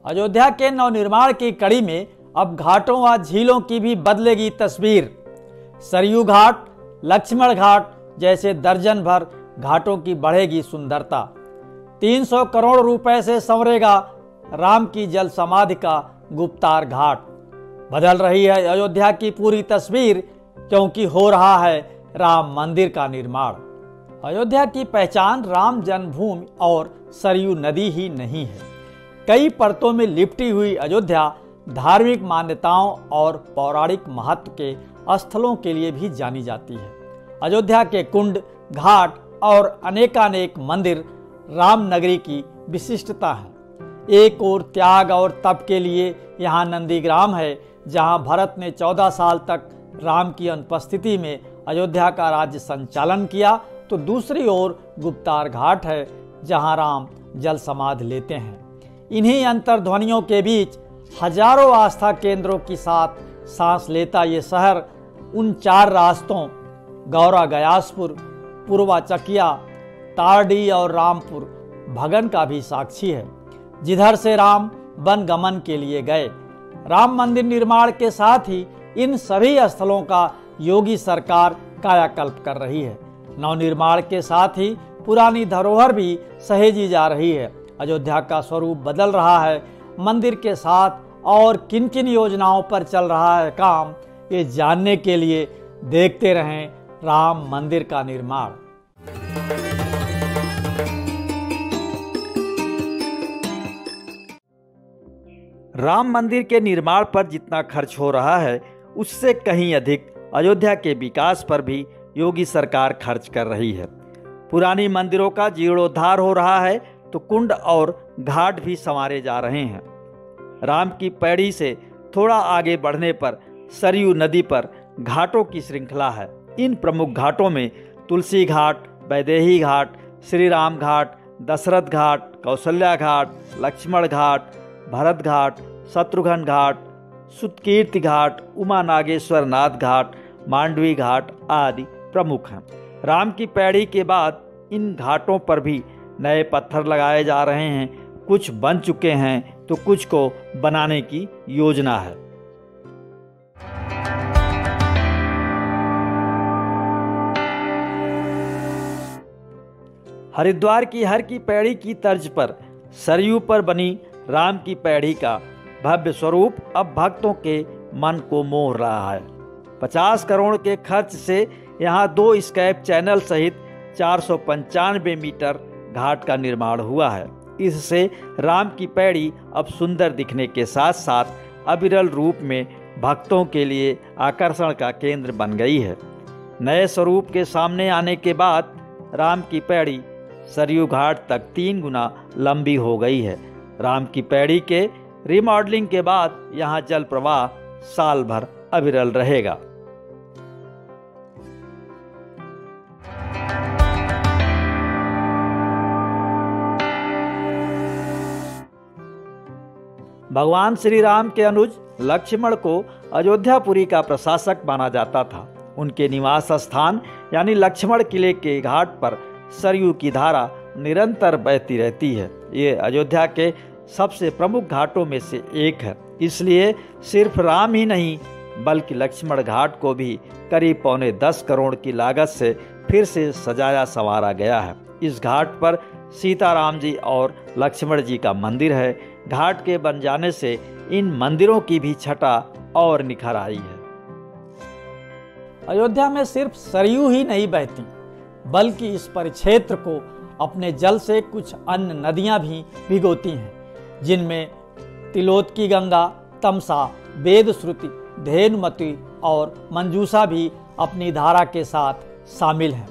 अयोध्या के नवनिर्माण की कड़ी में अब घाटों व झीलों की भी बदलेगी तस्वीर। सरयू घाट, लक्ष्मण घाट जैसे दर्जन भर घाटों की बढ़ेगी सुंदरता। 300 करोड़ रुपए से संवरेगा राम की जल समाधि का गुप्तार घाट। बदल रही है अयोध्या की पूरी तस्वीर, क्योंकि हो रहा है राम मंदिर का निर्माण। अयोध्या की पहचान राम जन्मभूमि और सरयू नदी ही नहीं है। कई परतों में लिपटी हुई अयोध्या धार्मिक मान्यताओं और पौराणिक महत्व के स्थलों के लिए भी जानी जाती है। अयोध्या के कुंड, घाट और अनेकानेक मंदिर राम नगरी की विशिष्टता है। एक ओर त्याग और तप के लिए यहाँ नंदीग्राम है, जहाँ भरत ने 14 साल तक राम की अनुपस्थिति में अयोध्या का राज्य संचालन किया, तो दूसरी ओर गुप्तार घाट है, जहाँ राम जल समाधि लेते हैं। इन्हीं अंतर्ध्वनियों के बीच हजारों आस्था केंद्रों के साथ सांस लेता ये शहर उन 4 रास्तों गौरा गयासपुर, पूर्वा चकिया, तारडी और रामपुर भगन का भी साक्षी है, जिधर से राम वन गमन के लिए गए। राम मंदिर निर्माण के साथ ही इन सभी स्थलों का योगी सरकार कायाकल्प कर रही है। नवनिर्माण के साथ ही पुरानी धरोहर भी सहेजी जा रही है। अयोध्या का स्वरूप बदल रहा है। मंदिर के साथ और किन किन योजनाओं पर चल रहा है काम, ये जानने के लिए देखते रहें राम मंदिर का निर्माण। राम मंदिर के निर्माण पर जितना खर्च हो रहा है, उससे कहीं अधिक अयोध्या के विकास पर भी योगी सरकार खर्च कर रही है। पुरानी मंदिरों का जीर्णोद्धार हो रहा है, तो कुंड और घाट भी संवारे जा रहे हैं। राम की पैड़ी से थोड़ा आगे बढ़ने पर सरयू नदी पर घाटों की श्रृंखला है। इन प्रमुख घाटों में तुलसी घाट, वैदेही घाट, श्री राम घाट, दशरथ घाट, कौशल्या घाट, लक्ष्मण घाट, भरत घाट, शत्रुघ्न घाट, सुतकीर्ति घाट, उमा नागेश्वर नाथ घाट, मांडवी घाट आदि प्रमुख हैं। राम की पैड़ी के बाद इन घाटों पर भी नए पत्थर लगाए जा रहे हैं। कुछ बन चुके हैं तो कुछ को बनाने की योजना है। हरिद्वार की हर की पैड़ी की तर्ज पर सरयू पर बनी राम की पैड़ी का भव्य स्वरूप अब भक्तों के मन को मोह रहा है। 50 करोड़ के खर्च से यहाँ 2 स्कैप चैनल सहित 495 मीटर घाट का निर्माण हुआ है। इससे राम की पैड़ी अब सुंदर दिखने के साथ साथ अविरल रूप में भक्तों के लिए आकर्षण का केंद्र बन गई है। नए स्वरूप के सामने आने के बाद राम की पैड़ी सरयू घाट तक 3 गुना लंबी हो गई है। राम की पैड़ी के रिमॉडलिंग के बाद यहाँ जल प्रवाह साल भर अविरल रहेगा। भगवान श्री राम के अनुज लक्ष्मण को अयोध्यापुरी का प्रशासक माना जाता था। उनके निवास स्थान यानी लक्ष्मण किले के घाट पर सरयू की धारा निरंतर बहती रहती है। ये अयोध्या के सबसे प्रमुख घाटों में से एक है। इसलिए सिर्फ राम ही नहीं बल्कि लक्ष्मण घाट को भी करीब 10 करोड़ की लागत से फिर से सजाया संवारा गया है। इस घाट पर सीताराम जी और लक्ष्मण जी का मंदिर है। घाट के बन जाने से इन मंदिरों की भी छटा और निखर आई है। अयोध्या में सिर्फ सरयू ही नहीं बहती, बल्कि इस परिक्षेत्र को अपने जल से कुछ अन्य नदियां भी भिगोती हैं, जिनमें तिलोत की गंगा, तमसा, वेदश्रुति, धेनुमती और मंजूसा भी अपनी धारा के साथ शामिल हैं।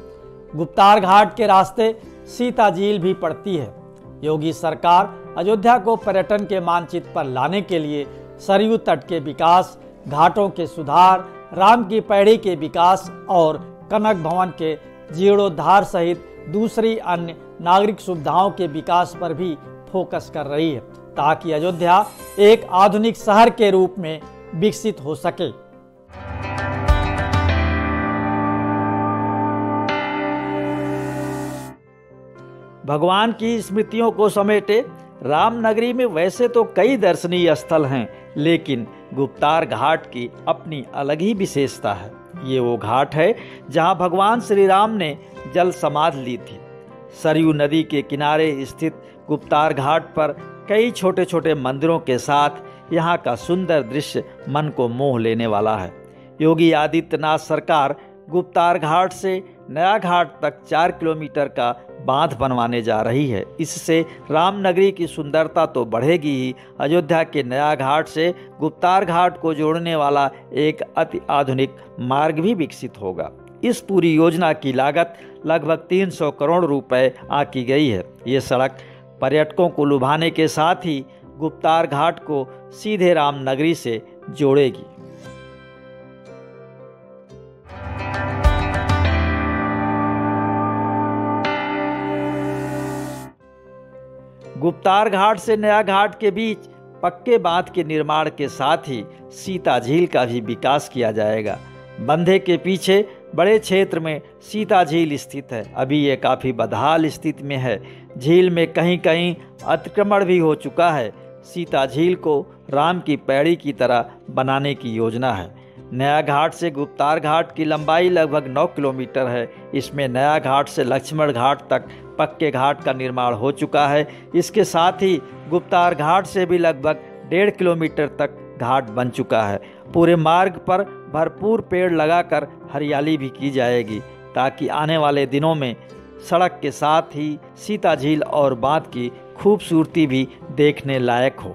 गुप्तार घाट के रास्ते सीता झील भी पड़ती है। योगी सरकार अयोध्या को पर्यटन के मानचित्र पर लाने के लिए सरयू तट के विकास, घाटों के सुधार, राम की पैड़ी के विकास और कनक भवन के जीर्णोद्धार सहित दूसरी अन्य नागरिक सुविधाओं के विकास पर भी फोकस कर रही है, ताकि अयोध्या एक आधुनिक शहर के रूप में विकसित हो सके। भगवान की स्मृतियों को समेटे रामनगरी में वैसे तो कई दर्शनीय स्थल हैं, लेकिन गुप्तार घाट की अपनी अलग ही विशेषता है। ये वो घाट है जहां भगवान श्री राम ने जल समाधि ली थी। सरयू नदी के किनारे स्थित गुप्तार घाट पर कई छोटे छोटे मंदिरों के साथ यहाँ का सुंदर दृश्य मन को मोह लेने वाला है। योगी आदित्यनाथ सरकार गुप्तार घाट से नया घाट तक 4 किलोमीटर का बांध बनवाने जा रही है। इससे रामनगरी की सुंदरता तो बढ़ेगी ही, अयोध्या के नया घाट से गुप्तार घाट को जोड़ने वाला एक अति आधुनिक मार्ग भी विकसित होगा। इस पूरी योजना की लागत लगभग 300 करोड़ रुपए आंकी गई है। ये सड़क पर्यटकों को लुभाने के साथ ही गुप्तार घाट को सीधे रामनगरी से जोड़ेगी। गुप्तार घाट से नया घाट के बीच पक्के बांध के निर्माण के साथ ही सीता झील का भी विकास किया जाएगा। बंधे के पीछे बड़े क्षेत्र में सीता झील स्थित है। अभी ये काफ़ी बदहाल स्थिति में है। झील में कहीं कहीं अतिक्रमण भी हो चुका है। सीता झील को राम की पैड़ी की तरह बनाने की योजना है। नया घाट से गुप्तार घाट की लंबाई लगभग 9 किलोमीटर है। इसमें नया घाट से लक्ष्मण घाट तक पक्के घाट का निर्माण हो चुका है। इसके साथ ही गुप्तार घाट से भी लगभग 1.5 किलोमीटर तक घाट बन चुका है। पूरे मार्ग पर भरपूर पेड़ लगाकर हरियाली भी की जाएगी, ताकि आने वाले दिनों में सड़क के साथ ही सीता झील और बांध की खूबसूरती भी देखने लायक हो।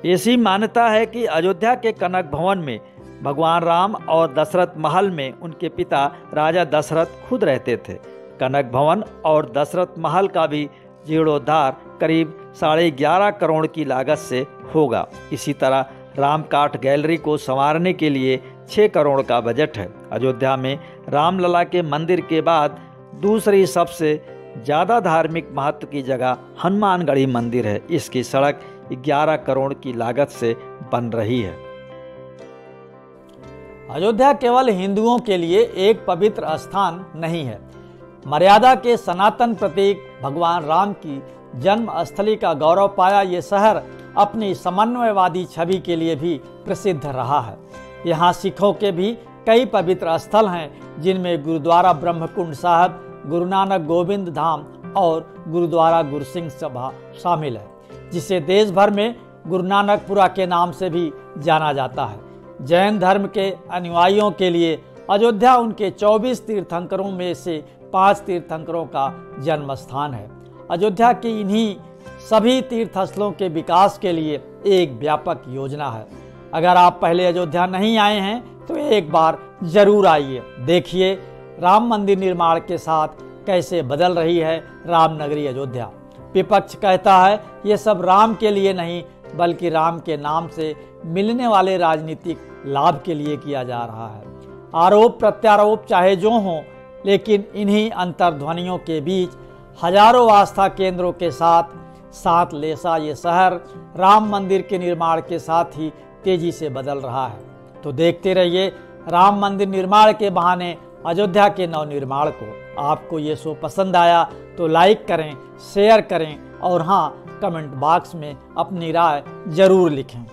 ऐसी मान्यता है कि अयोध्या के कनक भवन में भगवान राम और दशरथ महल में उनके पिता राजा दशरथ खुद रहते थे। कनक भवन और दशरथ महल का भी जीर्णोद्धार करीब 11.5 करोड़ की लागत से होगा। इसी तरह रामकाठ गैलरी को संवारने के लिए 6 करोड़ का बजट है। अयोध्या में रामलला के मंदिर के बाद दूसरी सबसे ज़्यादा धार्मिक महत्व की जगह हनुमानगढ़ी मंदिर है। इसकी सड़क 11 करोड़ की लागत से बन रही है। अयोध्या केवल हिंदुओं के लिए एक पवित्र स्थान नहीं है। मर्यादा के सनातन प्रतीक भगवान राम की जन्मस्थली का गौरव पाया ये शहर अपनी समन्वयवादी छवि के लिए भी प्रसिद्ध रहा है। यहाँ सिखों के भी कई पवित्र स्थल हैं, जिनमें गुरुद्वारा ब्रह्मकुंड साहब, गुरु नानक गोविंद धाम और गुरुद्वारा गुरसिंह सभा शामिल है, जिसे देश भर में गुरु नानकपुरा के नाम से भी जाना जाता है। जैन धर्म के अनुयायियों के लिए अयोध्या उनके 24 तीर्थंकरों में से 5 तीर्थंकरों का जन्म स्थान है। अयोध्या की इन्हीं सभी तीर्थस्थलों के विकास के लिए एक व्यापक योजना है। अगर आप पहले अयोध्या नहीं आए हैं तो एक बार जरूर आइए। देखिए राम मंदिर निर्माण के साथ कैसे बदल रही है रामनगरी अयोध्या। विपक्ष कहता है ये सब राम के लिए नहीं, बल्कि राम के नाम से मिलने वाले राजनीतिक लाभ के लिए किया जा रहा है। आरोप प्रत्यारोप चाहे जो हों, लेकिन इन्हीं अंतर्ध्वनियों के बीच हजारों आस्था केंद्रों के साथ लेसा ये शहर राम मंदिर के निर्माण के साथ ही तेजी से बदल रहा है। तो देखते रहिए राम मंदिर निर्माण के बहाने अयोध्या के नवनिर्माण को। आपको ये शो पसंद आया तो लाइक करें, शेयर करें और हाँ, कमेंट बॉक्स में अपनी राय जरूर लिखें।